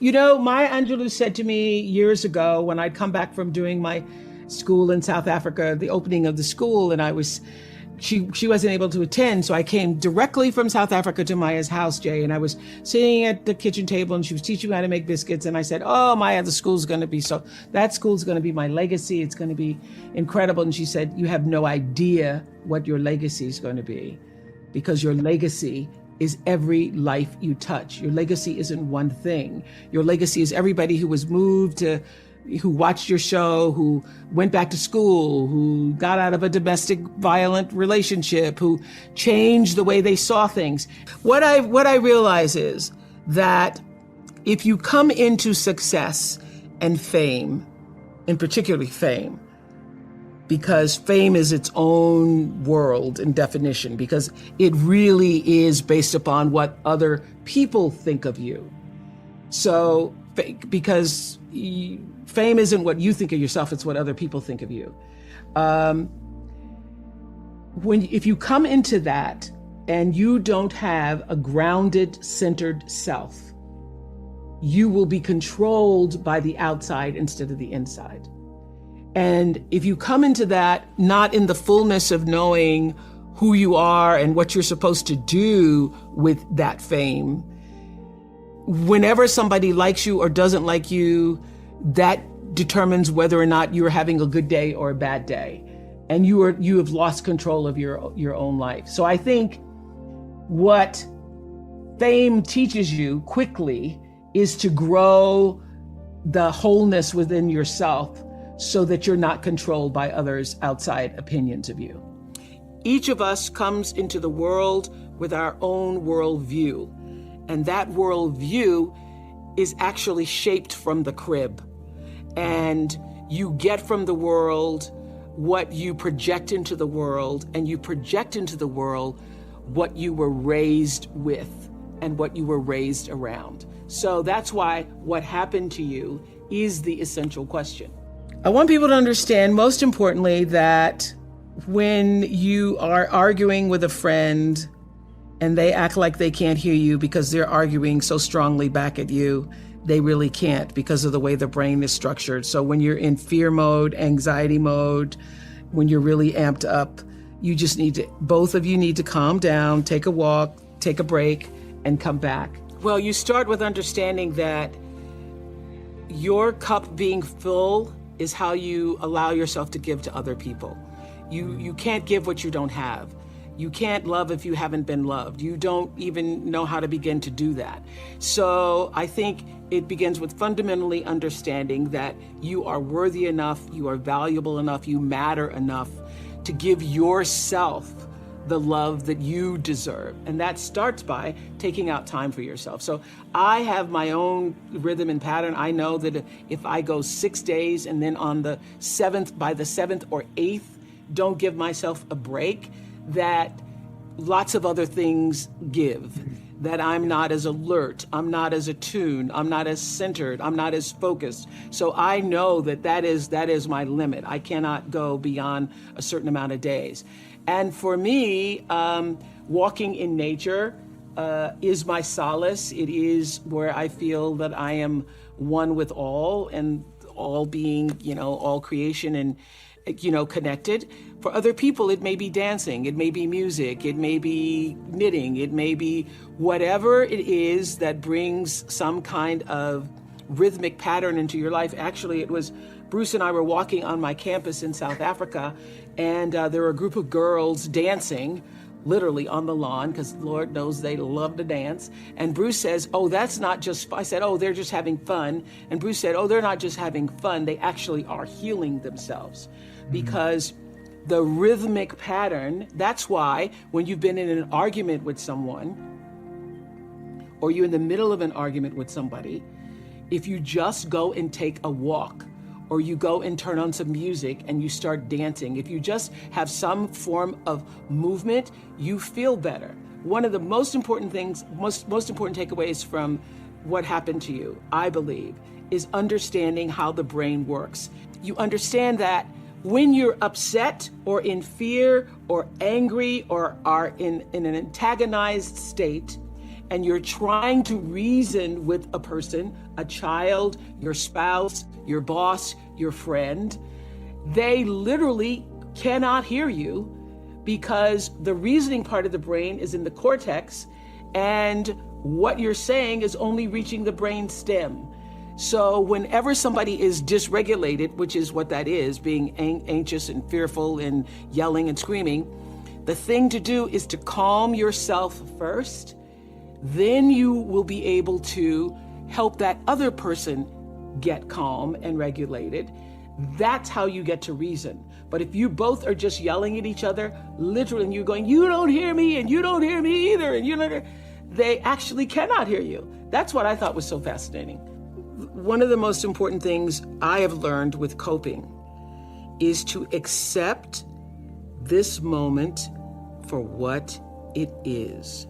Maya Angelou said to me years ago when I'd come back from doing my school in South Africa, the opening of the school, and she wasn't able to attend. So I came directly from South Africa to Maya's house, Jay, and I was sitting at the kitchen table and she was teaching me how to make biscuits. And I said, oh, Maya, that school's going to be my legacy. It's going to be incredible. And she said, you have no idea what your legacy is going to be, because your legacy is every life you touch. Your legacy isn't one thing. Your legacy is everybody who was moved to, who watched your show, who went back to school, who got out of a domestic violent relationship, who changed the way they saw things. What I realize is that if you come into success and fame, and particularly fame, because fame is its own world in definition, because it really is based upon what other people think of you. So, because fame isn't what you think of yourself, it's what other people think of you. If you come into that and you don't have a grounded, centered self, you will be controlled by the outside instead of the inside. And if you come into that not in the fullness of knowing who you are and what you're supposed to do with that fame, whenever somebody likes you or doesn't like you, that determines whether or not you're having a good day or a bad day. And you have lost control of your own life. So I think what fame teaches you quickly is to grow the wholeness within yourself, so that you're not controlled by others' outside opinions of you. Each of us comes into the world with our own worldview, and that worldview is actually shaped from the crib. And you get from the world what you project into the world, and you project into the world what you were raised with and what you were raised around. So that's why what happened to you is the essential question. I want people to understand, most importantly, that when you are arguing with a friend and they act like they can't hear you because they're arguing so strongly back at you, they really can't, because of the way the brain is structured. So when you're in fear mode, anxiety mode, when you're really amped up, both of you need to calm down, take a walk, take a break, and come back. Well, you start with understanding that your cup being full is how you allow yourself to give to other people. You can't give what you don't have. You can't love if you haven't been loved. You don't even know how to begin to do that. So I think it begins with fundamentally understanding that you are worthy enough, you are valuable enough, you matter enough to give yourself the love that you deserve. And that starts by taking out time for yourself. So I have my own rhythm and pattern. I know that if I go 6 days and then by the 7th or 8th, don't give myself a break, that lots of other things give. That I'm not as alert, I'm not as attuned, I'm not as centered, I'm not as focused. So I know that is my limit. I cannot go beyond a certain amount of days. And for me, walking in nature is my solace. It is where I feel that I am one with all, and all being, all creation and, connected. For other people, it may be dancing, it may be music, it may be knitting, it may be whatever it is that brings some kind of rhythmic pattern into your life. Actually, it was Bruce and I were walking on my campus in South Africa, and there were a group of girls dancing, literally on the lawn, because Lord knows they love to dance. And Bruce says, oh, that's not just, I said, oh, they're just having fun. And Bruce said, oh, they're not just having fun, they actually are healing themselves. Because the rhythmic pattern, that's why when you've been in an argument with someone, or you're in the middle of an argument with somebody, if you just go and take a walk, or you go and turn on some music and you start dancing, if you just have some form of movement, you feel better. One of the most important things, most important takeaways from what happened to you, I believe, is understanding how the brain works. You understand that when you're upset or in fear or angry or are in an antagonized state, and you're trying to reason with a person, a child, your spouse, your boss, your friend, they literally cannot hear you because the reasoning part of the brain is in the cortex, and what you're saying is only reaching the brain stem. So whenever somebody is dysregulated, which is what that is, being anxious and fearful and yelling and screaming, the thing to do is to calm yourself first. Then you will be able to help that other person get calm and regulated. That's how you get to reason. But if you both are just yelling at each other, literally, and you're going, you don't hear me, and you don't hear me either, and you don't, they actually cannot hear you. That's what I thought was so fascinating. One of the most important things I have learned with coping is to accept this moment for what it is.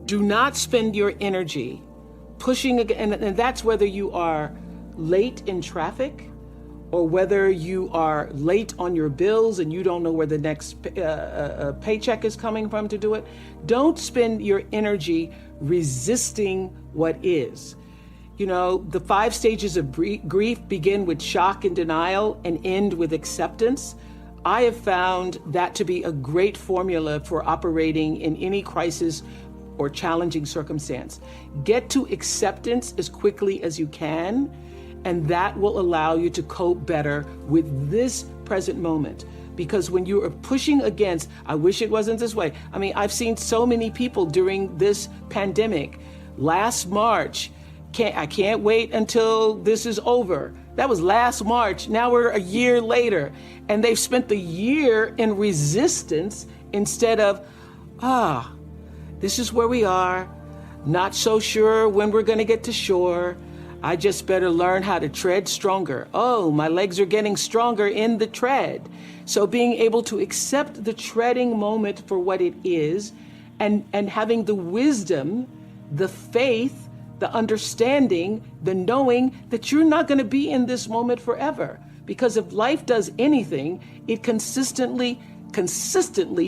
Do not spend your energy pushing again, and that's whether you are late in traffic or whether you are late on your bills and you don't know where the next paycheck is coming from to do it. Don't spend your energy resisting what is. You know, the 5 stages of grief begin with shock and denial and end with acceptance. I have found that to be a great formula for operating in any crisis or challenging circumstance. Get to acceptance as quickly as you can, and that will allow you to cope better with this present moment. Because when you are pushing against, I wish it wasn't this way. I mean, I've seen so many people during this pandemic. Last March, I can't wait until this is over. That was last March. Now we're a year later, and they've spent the year in resistance instead of, this is where we are. Not so sure when we're going to get to shore. I just better learn how to tread stronger. Oh, my legs are getting stronger in the tread. So being able to accept the treading moment for what it is, and having the wisdom, the faith, the understanding, the knowing that you're not going to be in this moment forever. Because if life does anything, it consistently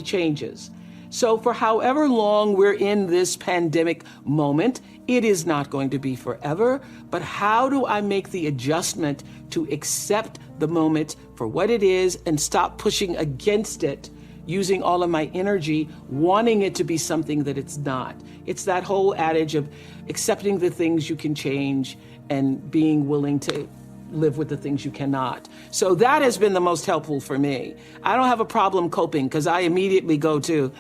changes. So for however long we're in this pandemic moment, it is not going to be forever. But how do I make the adjustment to accept the moment for what it is and stop pushing against it, using all of my energy, wanting it to be something that it's not? It's that whole adage of accepting the things you can change and being willing to live with the things you cannot. So that has been the most helpful for me. I don't have a problem coping because I immediately go to,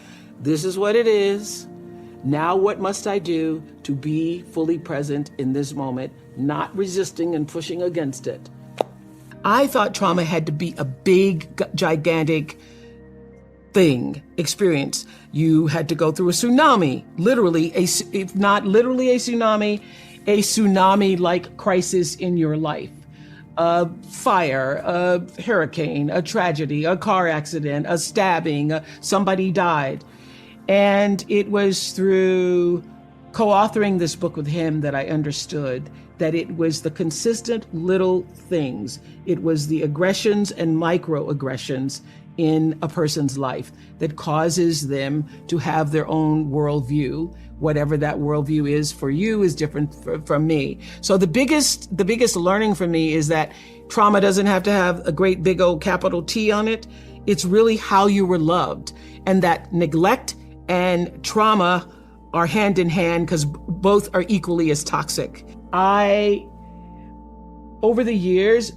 this is what it is. Now what must I do to be fully present in this moment, not resisting and pushing against it? I thought trauma had to be a big, gigantic experience. You had to go through a tsunami, literally, if not literally a tsunami-like crisis in your life. A fire, a hurricane, a tragedy, a car accident, a stabbing, somebody died. And it was through co-authoring this book with him that I understood that it was the consistent little things. It was the aggressions and microaggressions in a person's life that causes them to have their own worldview. Whatever that worldview is for you is different from me. So the biggest learning for me is that trauma doesn't have to have a great big old capital T on it. It's really how you were loved, and that neglect and trauma are hand in hand because both are equally as toxic. Over the years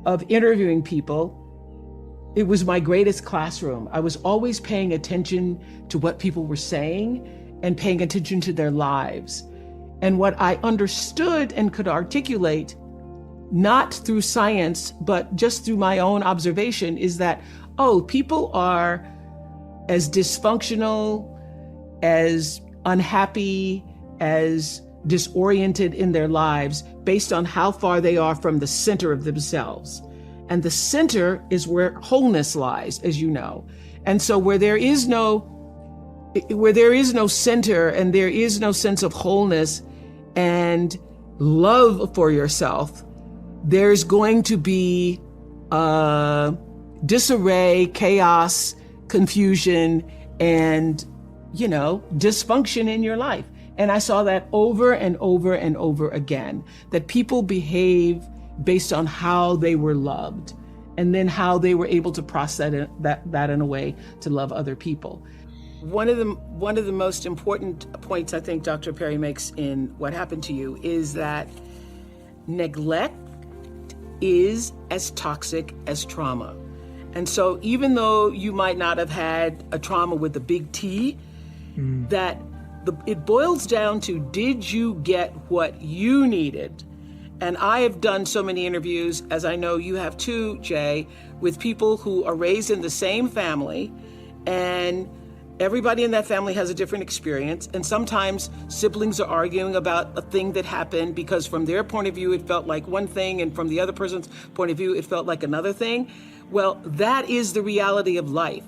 of interviewing people, it was my greatest classroom. I was always paying attention to what people were saying and paying attention to their lives. And what I understood and could articulate, not through science, but just through my own observation, is that, people are as dysfunctional, as unhappy, as disoriented in their lives based on how far they are from the center of themselves. And the center is where wholeness lies, as you know. And so where there is no center and there is no sense of wholeness and love for yourself, there's going to be disarray, chaos, confusion, and dysfunction in your life. And I saw that over and over and over again, that people behave based on how they were loved and then how they were able to process that in a way to love other people. One of the most important points I think Dr. Perry makes in What Happened to You is that neglect is as toxic as trauma. And so even though you might not have had a trauma with a big T, it boils down to, did you get what you needed? And I have done so many interviews, as I know you have too, Jay, with people who are raised in the same family, and everybody in that family has a different experience. And sometimes siblings are arguing about a thing that happened because from their point of view, it felt like one thing, and from the other person's point of view, it felt like another thing. Well, that is the reality of life,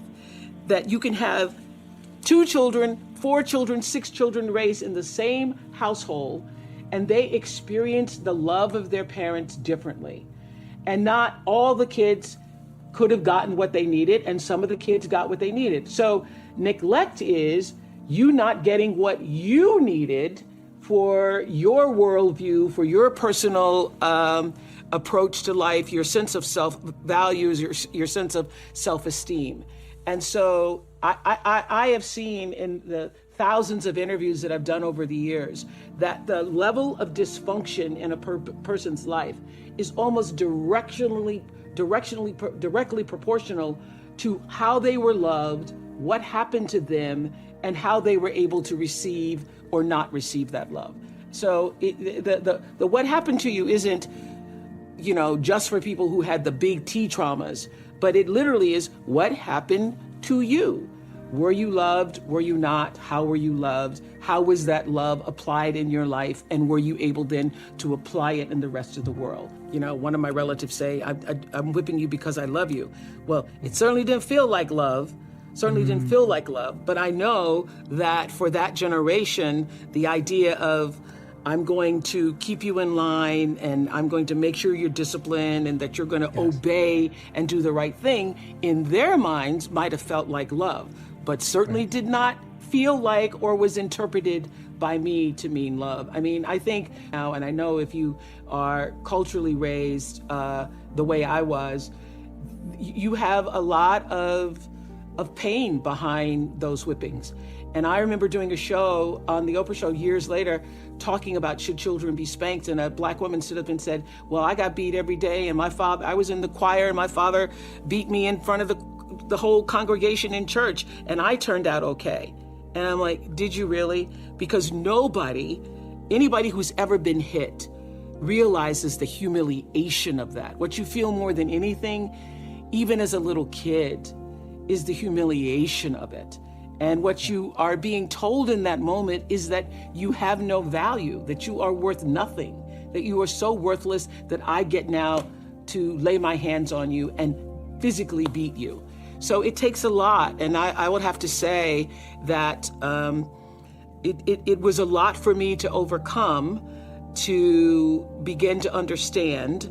that you can have 2 children, 4 children, 6 children raised in the same household, and they experience the love of their parents differently. And not all the kids could have gotten what they needed, and some of the kids got what they needed. So neglect is you not getting what you needed for your worldview, for your personal approach to life, your sense of self-values, your sense of self-esteem. And so I have seen in the thousands of interviews that I've done over the years that the level of dysfunction in a person's life is almost directly proportional to how they were loved, what happened to them, and how they were able to receive or not receive that love. So the what happened to you isn't, just for people who had the big T traumas, but it literally is what happened to you. Were you loved? Were you not? How were you loved? How was that love applied in your life? And were you able then to apply it in the rest of the world? One of my relatives say, I'm whipping you because I love you. Well, it certainly didn't feel like love. But I know that for that generation, the idea of I'm going to keep you in line and I'm going to make sure you're disciplined and that you're going to obey and do the right thing, in their minds might have felt like love, but certainly did not feel like or was interpreted by me to mean love. I mean, I think now, and I know if you are culturally raised the way I was, you have a lot of pain behind those whippings. And I remember doing a show on the Oprah show years later talking about should children be spanked, and a black woman stood up and said, well, I got beat every day, and I was in the choir and my father beat me in front of the whole congregation in church, and I turned out okay. And I'm like, did you really? Because anybody who's ever been hit realizes the humiliation of that. What you feel more than anything, even as a little kid, is the humiliation of it. And what you are being told in that moment is that you have no value, that you are worth nothing, that you are so worthless that I get now to lay my hands on you and physically beat you. So it takes a lot. And I would have to say that it was a lot for me to overcome, to begin to understand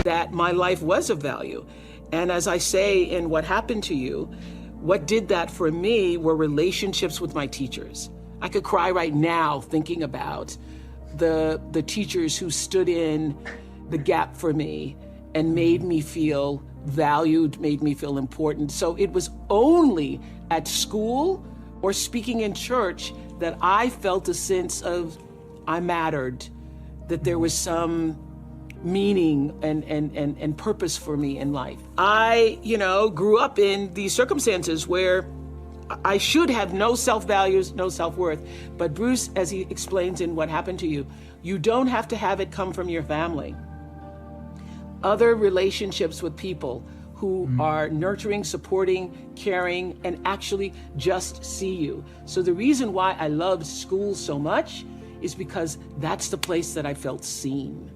that my life was of value. And as I say in What Happened to You, what did that for me were relationships with my teachers. I could cry right now thinking about the teachers who stood in the gap for me and made me feel valued, made me feel important. So it was only at school or speaking in church that I felt a sense of I mattered, that there was some meaning and purpose for me in life. I, grew up in these circumstances where I should have no self-values, no self-worth. But Bruce, as he explains in What Happened to You, you don't have to have it come from your family. Other relationships with people who are nurturing, supporting, caring, and actually just see you. So the reason why I loved school so much is because that's the place that I felt seen.